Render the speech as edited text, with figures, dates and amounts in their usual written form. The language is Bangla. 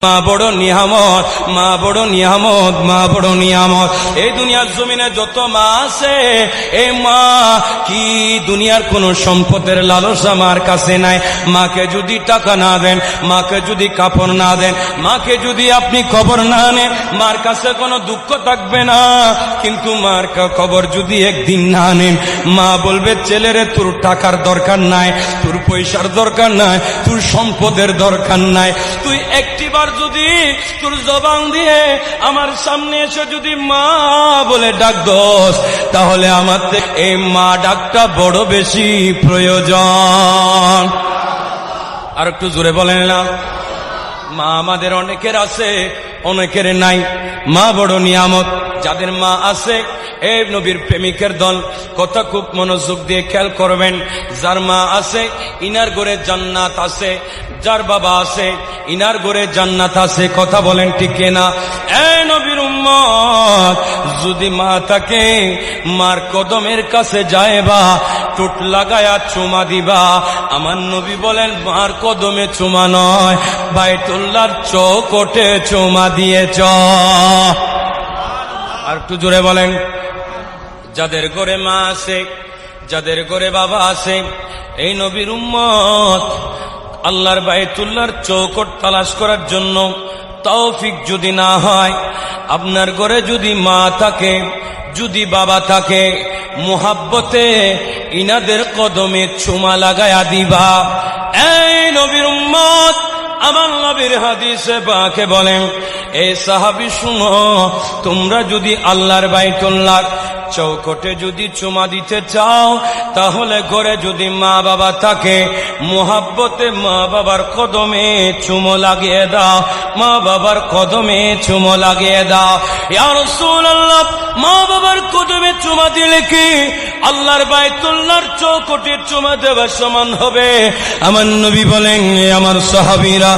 মা বড় নিয়ামত, মা বড় নিয়ামত, মা বড় নিয়ামত। এই দুনিয়ার জমিনে যত মা আছে, এই মা কি দুনিয়ার কোন সম্পদের লালসা মার কাছে নাই। মাকে যদি টাকা না দেন, মাকে যদি কাপড় না দেন, মাকে যদি আপনি কবর না নেন, মার কাছে কোনো দুঃখ থাকবে না। কিন্তু মার কবর যদি একদিন না নেন, মা বলবে ছেলেরে তোর টাকার দরকার নাই, তোর পয়সার দরকার নাই, তোর সম্পদের দরকার নাই। তুই একটিবার যদি তোর জবান দিয়ে আমার সামনে এসে যদি মা বলে ডাক দোস, তাহলে আমার এই মা ডাকটা বড় বেশি প্রয়োজন। আর একটু জোরে বলেন না। মা আমাদের অনেকের আছে, অনেকের নাই। মা বড় নিয়ামত। যাদের মা আছে, এই নবীর প্রেমিকের দল, কথা খুব মনোযোগ দিয়ে খেয়াল করবেন। যার মা আছে ইনার ঘরে জান্নাত আছে, যার বাবা আছে ইনার ঘরে জান্নাত আছে। কথা বলেন ঠিক কিনা? এই নবীর উম্মত, যদি মা থাকে, মার কদমের কাছে যায়বা, টুট লাগায়া চুমা দিবা। আমার নবী বলেন মার কদমে চুমা নয়, বাইতুল্লাহর চৌকটে চুমা দিয়েছ। আর একটু জোরে বলেন। যাদের ঘরে মা আছে, যাদের ঘরে বাবা আছে, এই নবীর উম্মত, আল্লাহর বাইতুল্লাহর চৌকট তালাশ করার জন্য তৌফিক যদি না হয়, আপনার ঘরে যদি মা থাকে, যদি বাবা থাকে, মুহাব্বতে ইনাদের কদমে চুমা লাগায়া দিবা। এই নবীর উম্মত, আমার নবীর হাদিসে পাকে বলেন, এই সাহাবী শুনো, তোমরা যদি আল্লাহর বাইতুল্লাহর চৌকটে যদি চুমা দিতে চাও, তাহলে ঘরে যদি মা বাবা থাকে, মুহাব্বতে মা বাবার কদমে চুমো লাগিয়ে দাও, মা বাবার কদমে চুমো লাগিয়ে দাও। ইয়া রাসূলুল্লাহ, মা বাবার কদমে চুমা দিলে কি আল্লাহর বাইতুল্লাহর চৌকটে চুমা দেওয়ার সমান হবে? আমার নবী বলেন, আমার সাহাবীরা